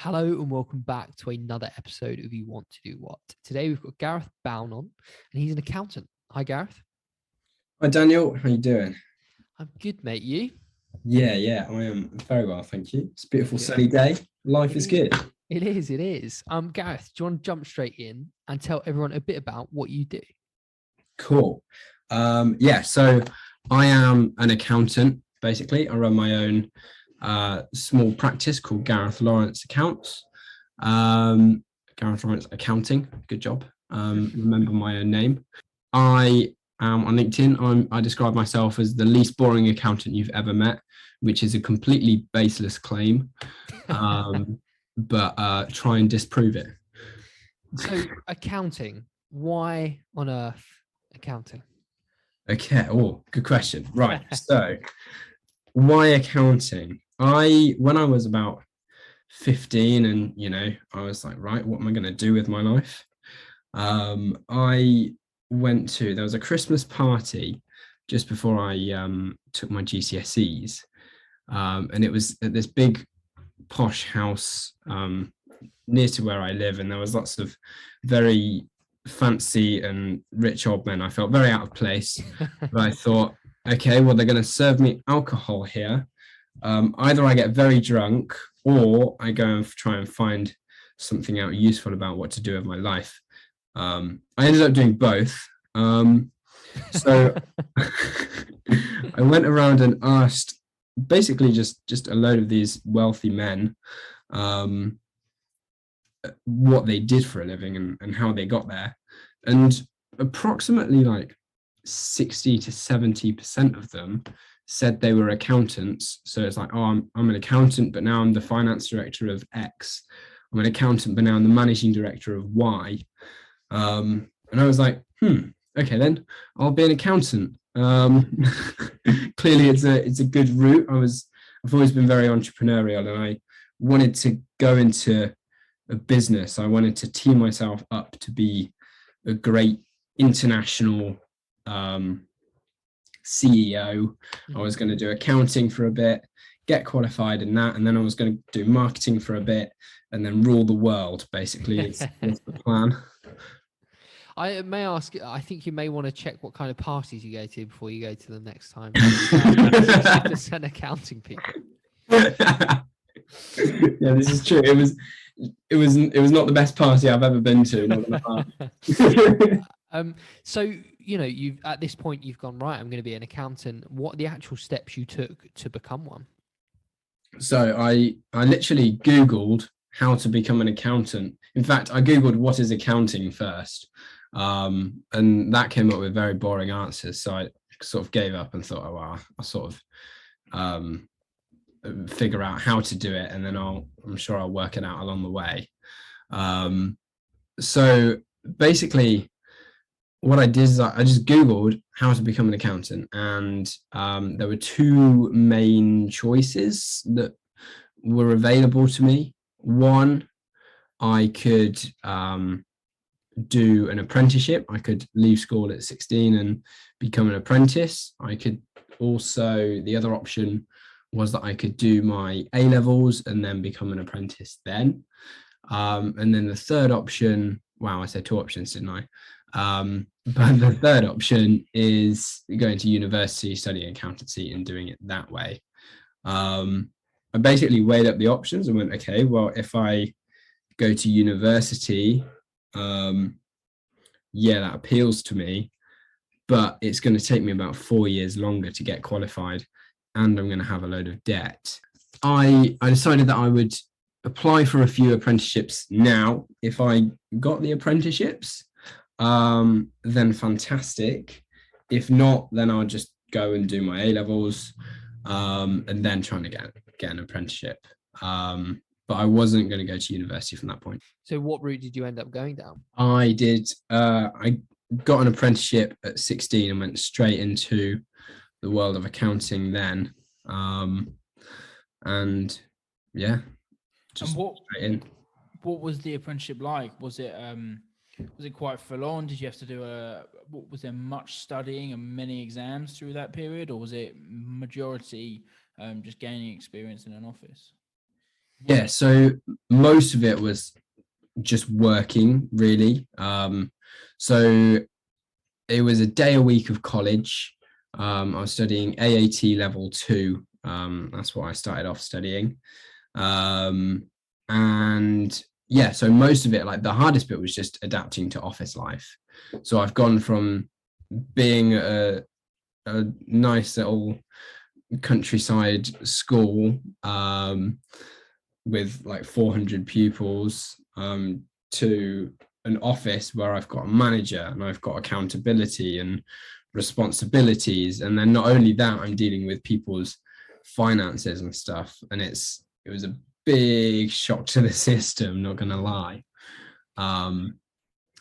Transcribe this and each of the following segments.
Hello and welcome back to another episode of You Want to Do What. Today we've got Gareth Bown on, and he's an accountant. Hi, Gareth. Hi Daniel, how you doing? I'm good, mate. You? Yeah, I am very well, thank you. It's a beautiful Good. sunny day. Life It is is. good. It is. It is. Gareth, do you want to jump straight in and tell everyone a bit about what you do? Cool. So I am an accountant, basically. I run my own small practice called Gareth Lawrence Accounts. Gareth Lawrence Accounting, good job. Remember my own name. I am on LinkedIn. I describe myself as the least boring accountant you've ever met, which is a completely baseless claim. But try and disprove it. So, accounting. Why on earth accounting? Okay. Oh, good question. Right. So, why accounting? When I was about 15, and I was like, right, what am I going to do with my life? I there was a Christmas party just before I took my GCSEs, and it was at this big posh house near to where I live, and there was lots of very fancy and rich old men. I felt very out of place, but I thought, okay, well, they're going to serve me alcohol here. Either I get very drunk or I go and try and find something out useful about what to do with my life. I ended up doing both. So I went around and asked basically just a load of these wealthy men what they did for a living and how they got there. And approximately like 60 to 70% of them said they were accountants. So it's like, oh, I'm an accountant, but now I'm the finance director of X. I'm an accountant, but now I'm the managing director of Y. And I was like, okay, then I'll be an accountant. Clearly, it's a good route. I've always been very entrepreneurial, and I wanted to go into a business. I wanted to team myself up to be a great international CEO. I was going to do accounting for a bit, get qualified in that, and then I was going to do marketing for a bit, and then rule the world. Basically, is the plan. I may ask, I think you may want to check what kind of parties you go to before you go to them next time. 60% accounting people. Yeah, this is true. It was not the best party I've ever been to. Not So you've at this point you've gone, right, I'm going to be an accountant. What are the actual steps you took to become one? So I literally Googled how to become an accountant. In fact, I Googled what is accounting first. And that came up with very boring answers. So I sort of gave up and thought, oh, well, I'll sort of figure out how to do it, and then I'm sure I'll work it out along the way. So basically, what I did is I just Googled how to become an accountant, and there were two main choices that were available to me. One, I could do an apprenticeship. I could leave school at 16 and become an apprentice. I could also, the other option was that I could do my A levels and then become an apprentice then. And then the third option, wow, I said two options, didn't I? But the third option is going to university, studying accountancy and doing it that way. I basically weighed up the options and went, okay, well, if I go to university, that appeals to me, but it's going to take me about 4 years longer to get qualified, and I'm going to have a load of debt. I decided that I would apply for a few apprenticeships now. If I got the apprenticeships, then fantastic. If not, then I'll just go and do my A levels, and then trying to get an apprenticeship. But I wasn't going to go to university from that point. So what route did you end up going down? I got an apprenticeship at 16 and went straight into the world of accounting then. And yeah, just straight in. What was the apprenticeship like? Was it quite full on? Did you have to do was there much studying and many exams through that period, or was it majority just gaining experience in an office? Yeah, so most of it was just working, really. So it was a day a week of college. I was studying AAT level 2. That's what I started off studying. And yeah, so most of it, like the hardest bit was just adapting to office life. So I've gone from being a nice little countryside school with like 400 pupils to an office where I've got a manager and I've got accountability and responsibilities. And then not only that, I'm dealing with people's finances and stuff. And it was a big shock to the system, not gonna lie. And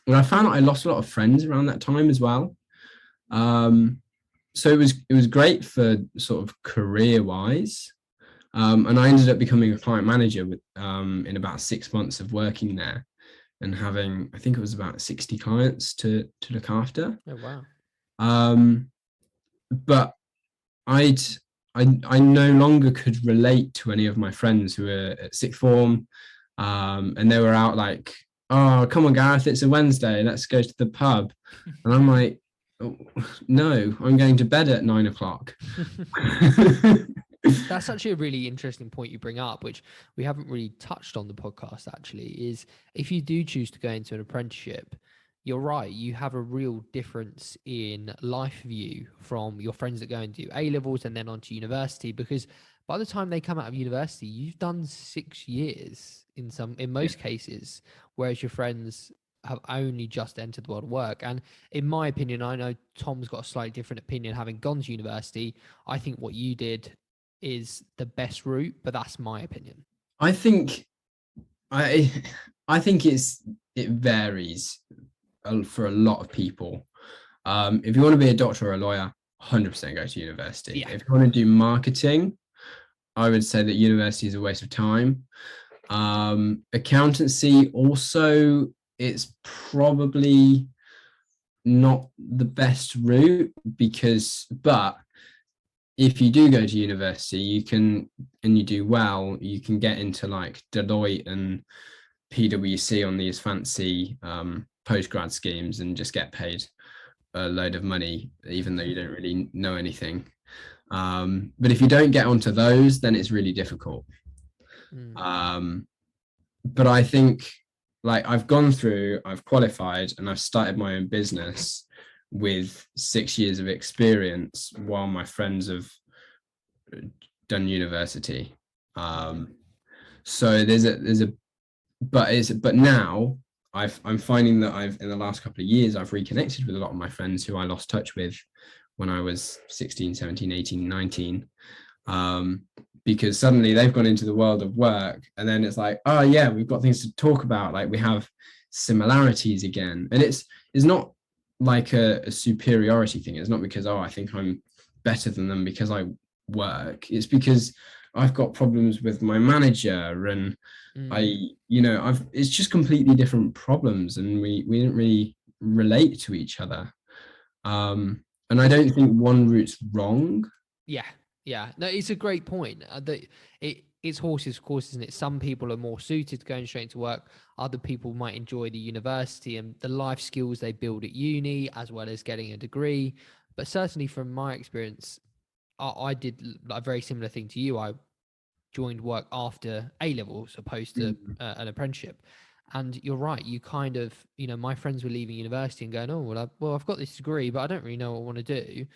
I found that I lost a lot of friends around that time as well. So it was great for sort of career wise. And I ended up becoming a client manager with in about 6 months of working there and having, I think it was about 60 clients to look after. Oh wow. But I no longer could relate to any of my friends who were at sixth form, and they were out like, oh, come on, Gareth, it's a Wednesday, let's go to the pub. And I'm like, oh, no, I'm going to bed at 9 o'clock. That's actually a really interesting point you bring up, which we haven't really touched on the podcast actually, is if you do choose to go into an apprenticeship, you're right, you have a real difference in life view from your friends that go and do A levels and then on to university, because by the time they come out of university, you've done 6 years in most cases, whereas your friends have only just entered the world of work. And in my opinion, I know Tom's got a slightly different opinion having gone to university. I think what you did is the best route, but that's my opinion. I think it varies for a lot of people. If you want to be a doctor or a lawyer, 100% go to university. Yeah. If you want to do marketing, I would say that university is a waste of time. Accountancy also, it's probably not the best route but if you do go to university, you can, and you do well, you can get into like Deloitte and PwC on these fancy postgrad schemes and just get paid a load of money, even though you don't really know anything. But if you don't get onto those, then it's really difficult. But I think like I've qualified and I've started my own business with 6 years of experience while my friends have done university. So but now I'm finding that in the last couple of years, I've reconnected with a lot of my friends who I lost touch with when I was 16, 17, 18, 19. Because suddenly they've gone into the world of work and then it's like, oh yeah, we've got things to talk about. Like we have similarities again. And it's not like a superiority thing. It's not because, oh, I think I'm better than them because I work. It's because I've got problems with my manager and it's just completely different problems and we didn't really relate to each other. And I don't think one route's wrong. Yeah, no, it's a great point. It's horses for courses, isn't it? Some people are more suited to going straight into work. Other people might enjoy the university and the life skills they build at uni, as well as getting a degree. But certainly from my experience, I did a very similar thing to you. I joined work after A levels opposed to an apprenticeship. And you're right. You kind of, my friends were leaving university and going, oh, well, I've got this degree, but I don't really know what I want to do.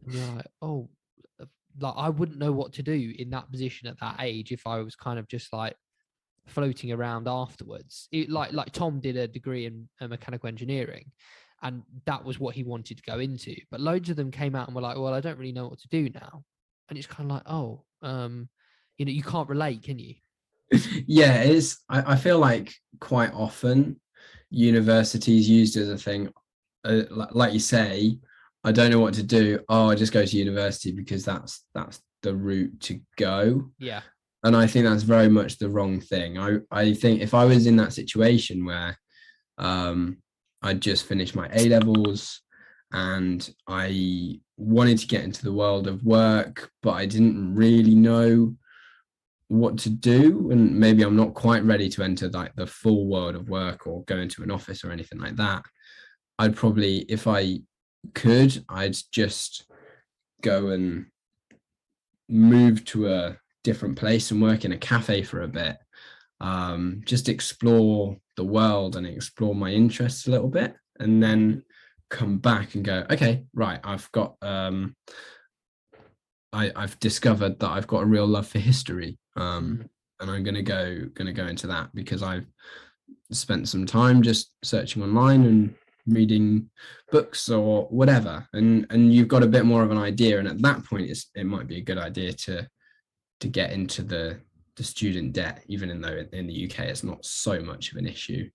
And you're like, oh, like I wouldn't know what to do in that position at that age if I was kind of just like floating around afterwards. Like Tom did a degree in mechanical engineering, and that was what he wanted to go into. But loads of them came out and were like, well, I don't really know what to do now. And it's kind of like, oh, you can't relate, can you? Yeah, it is. I feel like quite often university is used as a thing, like you say, I don't know what to do. Oh, I just go to university because that's the route to go. Yeah. And I think that's very much the wrong thing. I think if I was in that situation where I just finished my A levels and I wanted to get into the world of work, but I didn't really know what to do, and maybe I'm not quite ready to enter like the full world of work or go into an office or anything like that, I'd probably, if I could, I'd just go and move to a different place and work in a cafe for a bit. Just explore the world and explore my interests a little bit, and then come back and go, okay, right, I've got I've discovered that I've got a real love for history, and I'm gonna go into that, because I've spent some time just searching online and reading books or whatever, and you've got a bit more of an idea, and at that point it might be a good idea to get into the student debt, even though in the UK it's not so much of an issue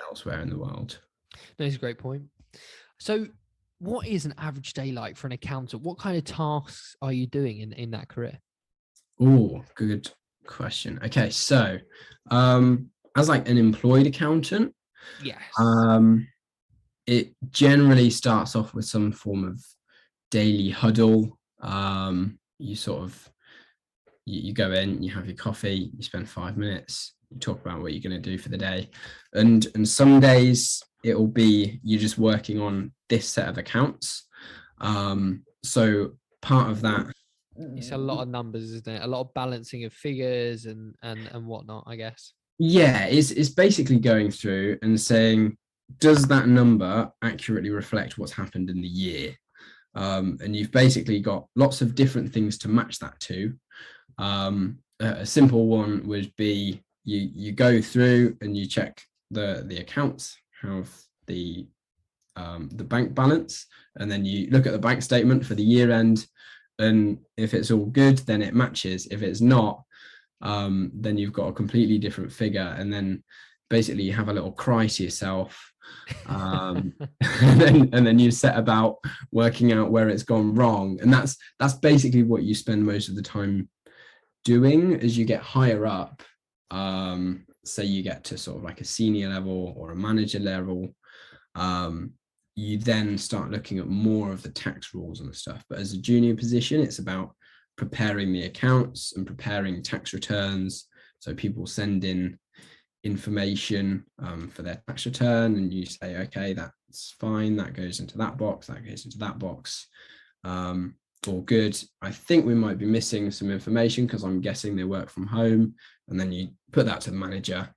elsewhere in the world. No, it's a great point. So what is an average day like for an accountant? What kind of tasks are you doing in that career? Oh, good question. Okay, so as like an employed accountant, Yes. It generally starts off with some form of daily huddle. You sort of you go in, you have your coffee, you spend 5 minutes, you talk about what you're going to do for the day, and some days it'll be you're just working on this set of accounts. So part of that, it's a lot of numbers, isn't it? A lot of balancing of figures and whatnot, I guess. Yeah, it's basically going through and saying, does that number accurately reflect what's happened in the year? And you've basically got lots of different things to match that to. A simple one would be you go through and you check the accounts have the bank balance, and then you look at the bank statement for the year end, and if it's all good, then it matches. If it's not, then you've got a completely different figure, and then basically you have a little cry to yourself, and then you set about working out where it's gone wrong, and that's basically what you spend most of the time doing. As you get higher up, say you get to sort of like a senior level or a manager level, you then start looking at more of the tax rules and stuff. But as a junior position, it's about preparing the accounts and preparing tax returns. So people send in information for their tax return, and you say, okay, that's fine, that goes into that box, that goes into that box, all good. I think we might be missing some information because I'm guessing they work from home, and then you put that to the manager,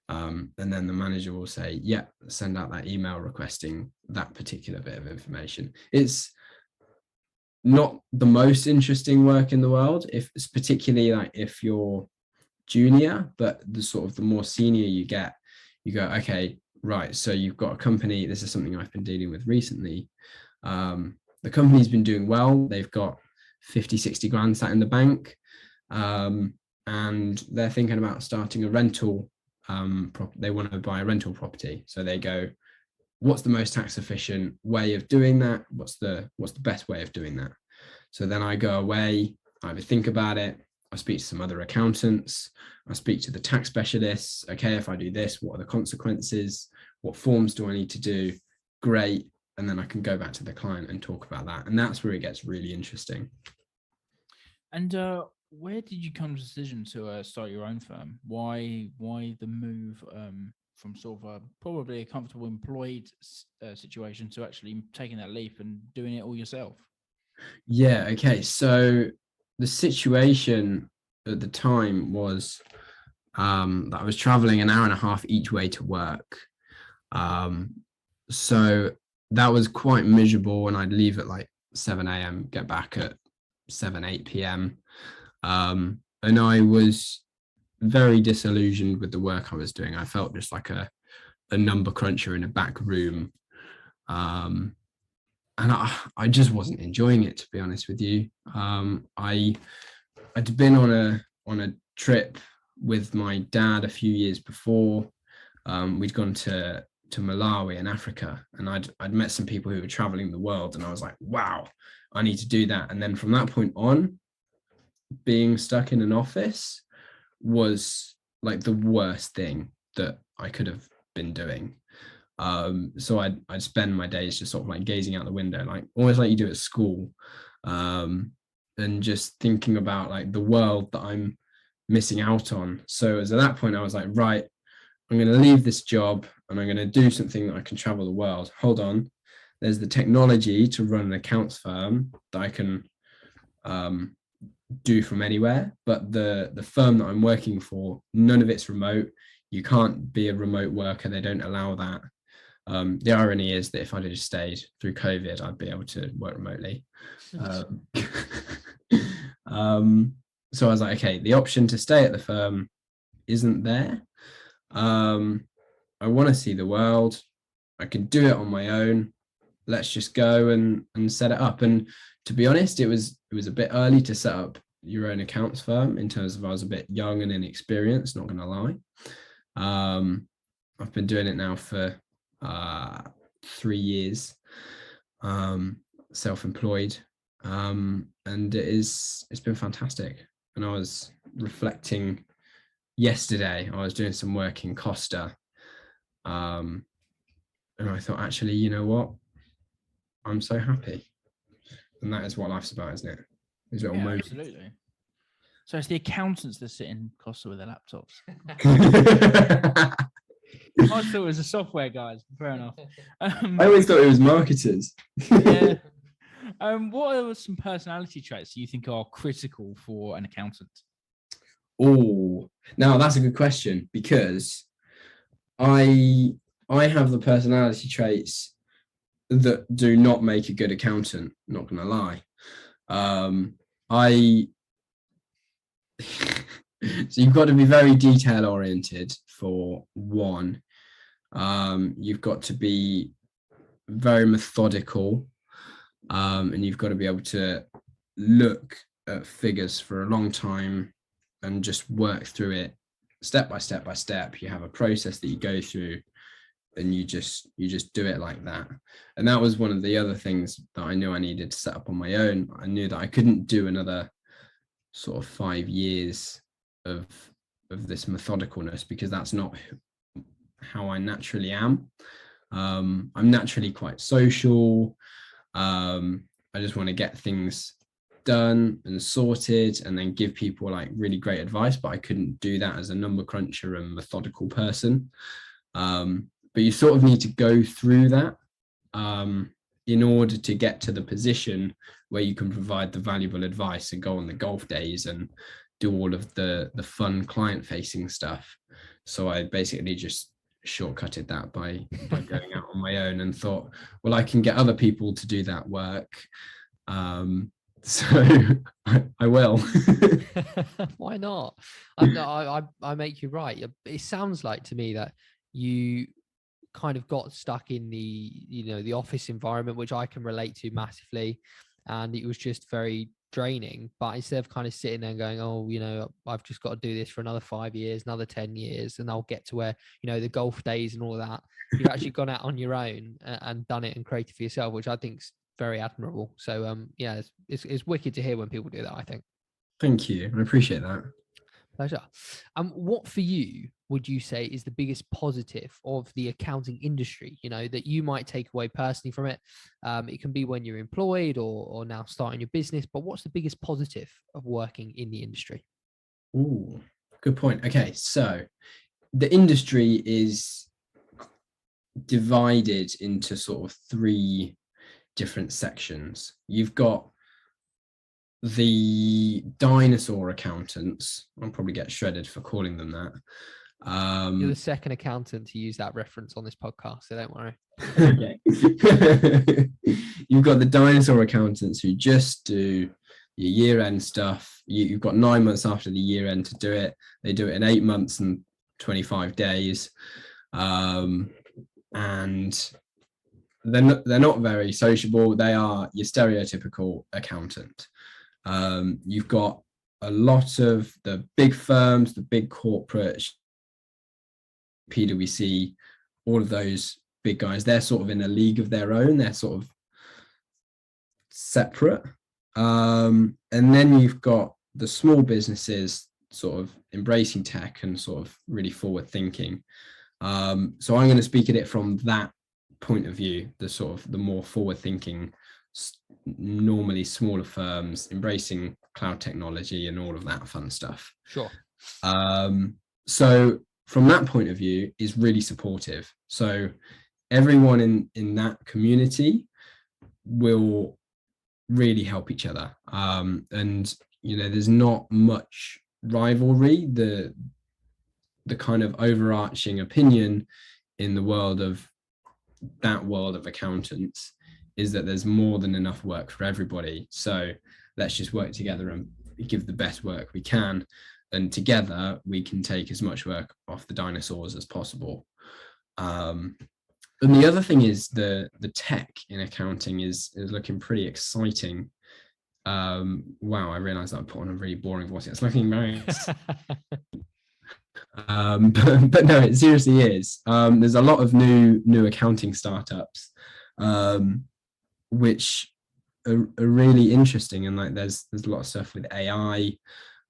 and then the manager will say, yeah, send out that email requesting that particular bit of information. It's not the most interesting work in the world, if it's particularly like if you're junior, but the sort of the more senior you get, you go, okay, right, so you've got a company, this is something I've been dealing with recently. The company's been doing well, they've got 50-60 grand sat in the bank, and they're thinking about starting a rental, they want to buy a rental property. So they go, what's the most tax efficient way of doing that? What's the best way of doing that? So then I go away, I have a think about it, I speak to some other accountants, I speak to the tax specialists. Okay, if I do this, what are the consequences? What forms do I need to do? Great. And then I can go back to the client and talk about that. And that's where it gets really interesting. And where did you come to the decision to start your own firm? Why the move from sort of probably a comfortable employed situation to actually taking that leap and doing it all yourself? Yeah, okay. So the situation at the time was that I was traveling an hour and a half each way to work. So that was quite miserable, and I'd leave at like 7 a.m, get back at 8 p.m. And I was very disillusioned with the work I was doing. I felt just like a number cruncher in a back room. And I just wasn't enjoying it, to be honest with you. I'd been on a trip with my dad a few years before. We'd gone to Malawi in Africa, and I'd met some people who were traveling the world, and I was like, wow, I need to do that. And then from that point on, being stuck in an office was like the worst thing that I could have been doing. So I'd spend my days just sort of like gazing out the window, like almost like you do at school, and just thinking about like the world that I'm missing out on. So as at that point, I was like, right, I'm going to leave this job and I'm going to do something that I can travel the world. Hold on, there's the technology to run an accounts firm that I can do from anywhere, but the firm that I'm working for, none of it's remote. You can't be a remote worker. They don't allow that. The irony is that if I'd have just stayed through COVID, I'd be able to work remotely. So I was like, okay, the option to stay at the firm isn't there. I want to see the world. I can do it on my own. Let's just go and set it up. And to be honest, it was a bit early to set up your own accounts firm in terms of I was a bit young and inexperienced, not going to lie. I've been doing it now for 3 years, self-employed, and it's been fantastic. And I was reflecting yesterday, I was doing some work in Costa, and I thought, actually, you know what, I'm so happy. And that is what life's about, isn't it? These little moments. Absolutely. So it's the accountants that sit in Costa with their laptops. I thought it was the software guys. Fair enough. I always thought it was marketers. Yeah. What are some personality traits you think are critical for an accountant? Oh, now that's a good question, because I have the personality traits that do not make a good accountant, not gonna lie. So you've got to be very detail oriented for one. You've got to be very methodical, and you've got to be able to look at figures for a long time and just work through it step by step by step. You have a process that you go through and you just do it like that. And that was one of the other things that I knew I needed to set up on my own. I knew that I couldn't do another sort of 5 years of this methodicalness, because that's not how I naturally am. I'm naturally quite social. I just want to get things done and sorted and then give people like really great advice, but I couldn't do that as a number cruncher and methodical person. But you sort of need to go through that in order to get to the position where you can provide the valuable advice and go on the golf days and do all of the fun client facing stuff. So I basically just shortcutted that by going out on my own and thought, well, I can get other people to do that work. So I will. Why not? I make you right. It sounds like to me that you kind of got stuck in the office environment, which I can relate to massively, and it was just very draining. But instead of kind of sitting there and going, oh, I've just got to do this for another 5 years, another 10 years, and I'll get to where, the golf days and all of that, you've actually gone out on your own and done it and created for yourself, which I think's very admirable. So yeah, it's wicked to hear when people do that, I think. Thank you. I appreciate that. Pleasure. What for you would you say is the biggest positive of the accounting industry, that you might take away personally from it? It can be when you're employed or now starting your business, but what's the biggest positive of working in the industry? Ooh, good point. Okay, so the industry is divided into sort of 3 different sections. You've got the Dinosaur Accountants. I'll probably get shredded for calling them that. You're the second accountant to use that reference on this podcast, so don't worry. Okay. You've got the Dinosaur Accountants who just do your year-end stuff. You've got 9 months after the year end to do it. They do it in 8 months and 25 days. And they're not very sociable. They are your stereotypical accountant. You've got a lot of the big firms, the big corporates, PwC, all of those big guys. They're sort of in a league of their own. They're sort of separate. And then you've got the small businesses sort of embracing tech and sort of really forward thinking. So I'm going to speak at it from that point of view, the sort of the more forward thinking, normally smaller firms embracing cloud technology and all of that fun stuff. Sure. So from that point of view, is really supportive. So everyone in that community will really help each other. And there's not much rivalry. The kind of overarching opinion in the world of accountants is that there's more than enough work for everybody. So let's just work together and give the best work we can. And together we can take as much work off the dinosaurs as possible. And the other thing is the tech in accounting is looking pretty exciting. Wow, I realized I put on a really boring voice. It's looking very but no, it seriously is. There's a lot of new accounting startups, which are really interesting, and like there's a lot of stuff with AI,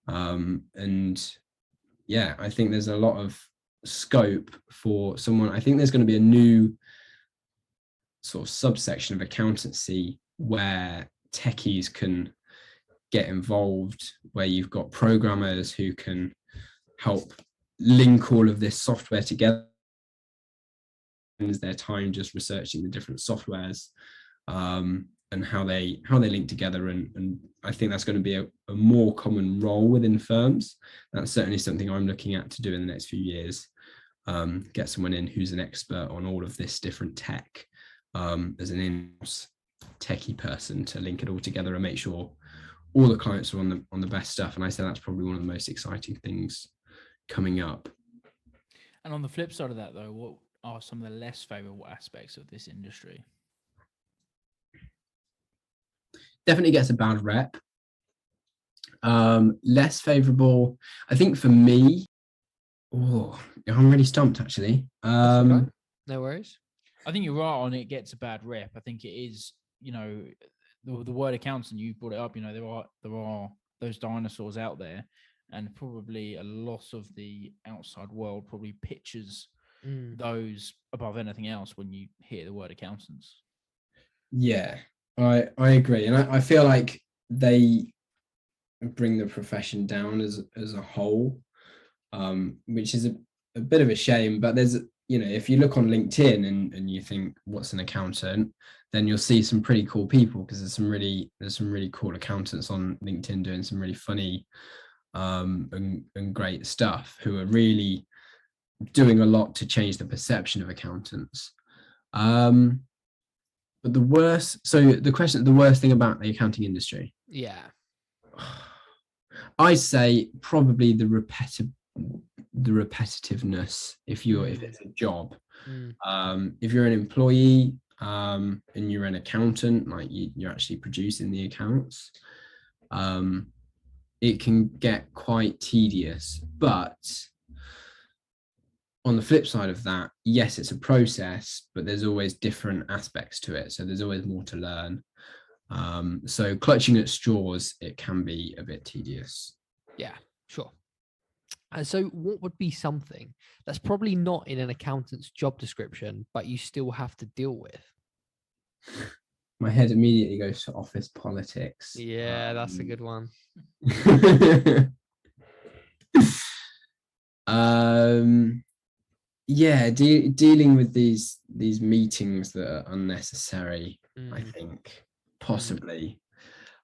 and yeah, I think there's a lot of scope for someone. I think there's going to be a new sort of subsection of accountancy where techies can get involved, where you've got programmers who can help link all of this software together. Their time just researching the different softwares, and how they link together, and I think that's going to be a more common role within firms. That's certainly something I'm looking at to do in the next few years. Get someone in who's an expert on all of this different tech, as an in-house techie person to link it all together and make sure all the clients are on the best stuff. And I say that's probably one of the most exciting things coming up. And on the flip side of that, though, what are some of the less favorable aspects of this industry? Definitely gets a bad rep. Less favorable, I think for me. Oh, I'm really stumped actually. Okay. No worries. I think you're right on it gets a bad rep. I think it is, the word accountant, you brought it up, there are those dinosaurs out there, and probably a lot of the outside world probably pictures those above anything else when you hear the word accountants. Yeah, I agree. And I feel like they bring the profession down as a whole, which is a bit of a shame. But there's, if you look on LinkedIn and you think, what's an accountant, then you'll see some pretty cool people, because there's some really cool accountants on LinkedIn doing some really funny and great stuff, who are really doing a lot to change the perception of accountants. But the worst thing about the accounting industry, Yeah, I say probably the repetitiveness. If it's a job, if you're an employee, and you're an accountant, like you're actually producing the accounts, it can get quite tedious. But on the flip side of that, yes, it's a process, but there's always different aspects to it. So there's always more to learn. So clutching at straws, it can be a bit tedious. Yeah, sure. And so what would be something that's probably not in an accountant's job description, but you still have to deal with? My head immediately goes to office politics. Yeah, that's a good one. Yeah, dealing with these meetings that are unnecessary, I think, possibly.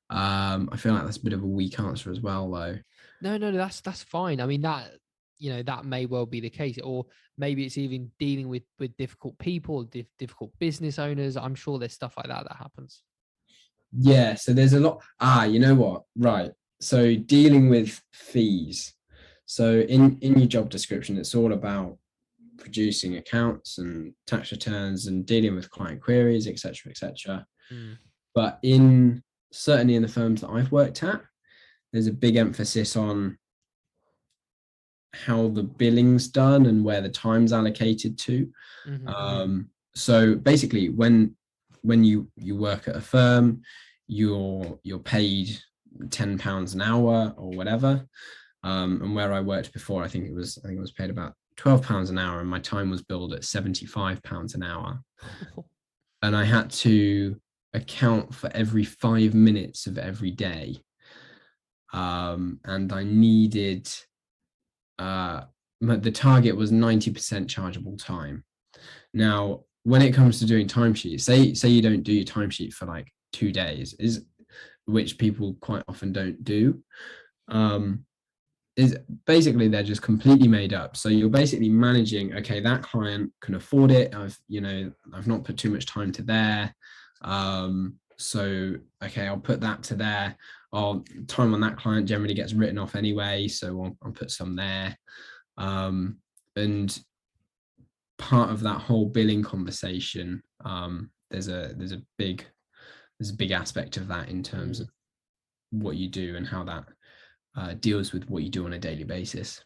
I feel like that's a bit of a weak answer as well, though. No, that's fine. I mean, that that may well be the case, or maybe it's even dealing with difficult people, difficult business owners. I'm sure there's stuff like that happens. Yeah, so there's a lot. You know what? Right. So dealing with fees. So in your job description, it's all about producing accounts and tax returns and dealing with client queries, etc., etc. But certainly in the firms that I've worked at, there's a big emphasis on how the billing's done and where the time's allocated to. So basically, when you work at a firm, you're paid £10 an hour or whatever. And where I worked before, I think it was paid about £12 an hour, and my time was billed at £75 an hour. And I had to account for every 5 minutes of every day. And I needed the target was 90% chargeable time. Now, when it comes to doing timesheets, say you don't do your timesheet for like 2 days, which people quite often don't do, is basically they're just completely made up. So you're basically managing, okay, that client can afford it. I've not put too much time to there. So, okay, I'll put that to there. Time on that client generally gets written off anyway, so I'll put some there. And part of that whole billing conversation, there's a big aspect of that in terms of what you do and how that deals with what you do on a daily basis.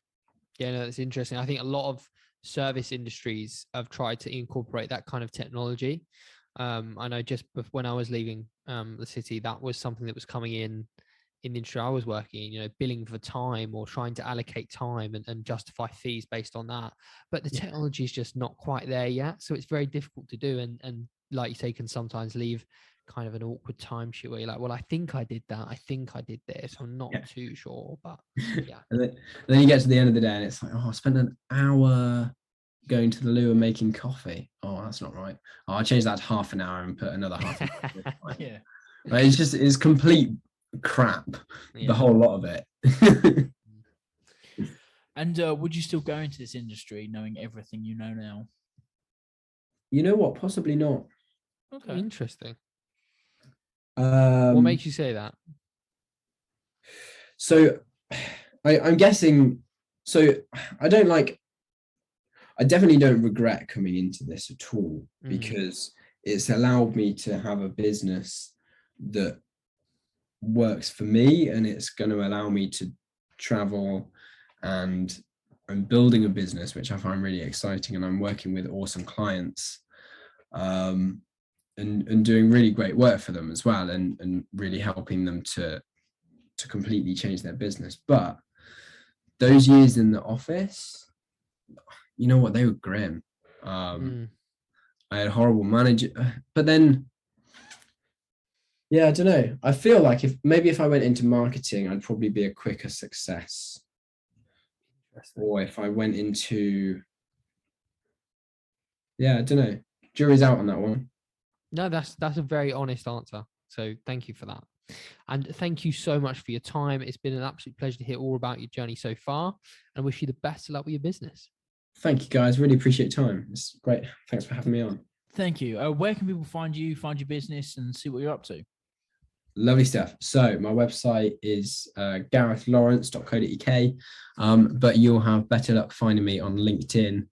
Yeah, no, that's interesting. I think a lot of service industries have tried to incorporate that kind of technology. I know just when I was leaving the city, that was something that was coming in the industry I was working in, billing for time or trying to allocate time and justify fees based on that. But the technology is just not quite there yet. So it's very difficult to do. And like you say, can sometimes leave kind of an awkward timesheet where you're like, well, I think I did that. I think I did this. I'm not too sure, but yeah. and then you get to the end of the day and it's like, I spent an hour going to the loo and making coffee. Oh, that's not right. I'll change that to half an hour and put another half an hour. Yeah. Like, it's complete crap, the whole lot of it. And would you still go into this industry knowing everything you know now? You know what? Possibly not. Okay. Interesting. What makes you say that? So I'm guessing, so I definitely don't regret coming into this at all, because it's allowed me to have a business that works for me, and it's going to allow me to travel, and I'm building a business which I find really exciting, and I'm working with awesome clients, and doing really great work for them as well, and really helping them to completely change their business. But those years in the office, you know what, they were grim. I had a horrible manager, but then, yeah, I don't know. I feel like if I went into marketing, I'd probably be a quicker success. Or if I went into, I don't know. Jury's out on that one. No, that's a very honest answer. So thank you for that. And thank you so much for your time. It's been an absolute pleasure to hear all about your journey so far, and I wish you the best of luck with your business. Thank you, guys. Really appreciate your time. It's great. Thanks for having me on. Thank you. Where can people find you, find your business, and see what you're up to? Lovely stuff. So my website is garethlawrence.co.uk, but you'll have better luck finding me on LinkedIn.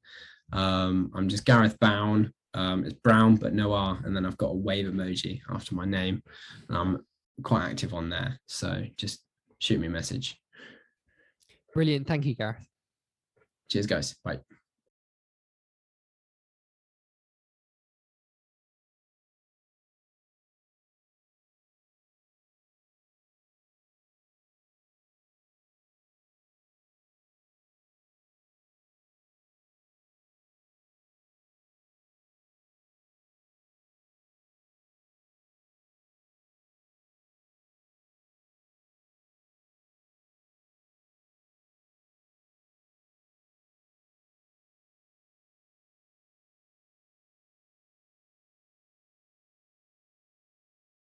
I'm just Gareth Bown. It's Brown but no R, and then I've got a wave emoji after my name, and I'm quite active on there, so just shoot me a message. Brilliant. Thank you, Gareth. Cheers, guys. Bye.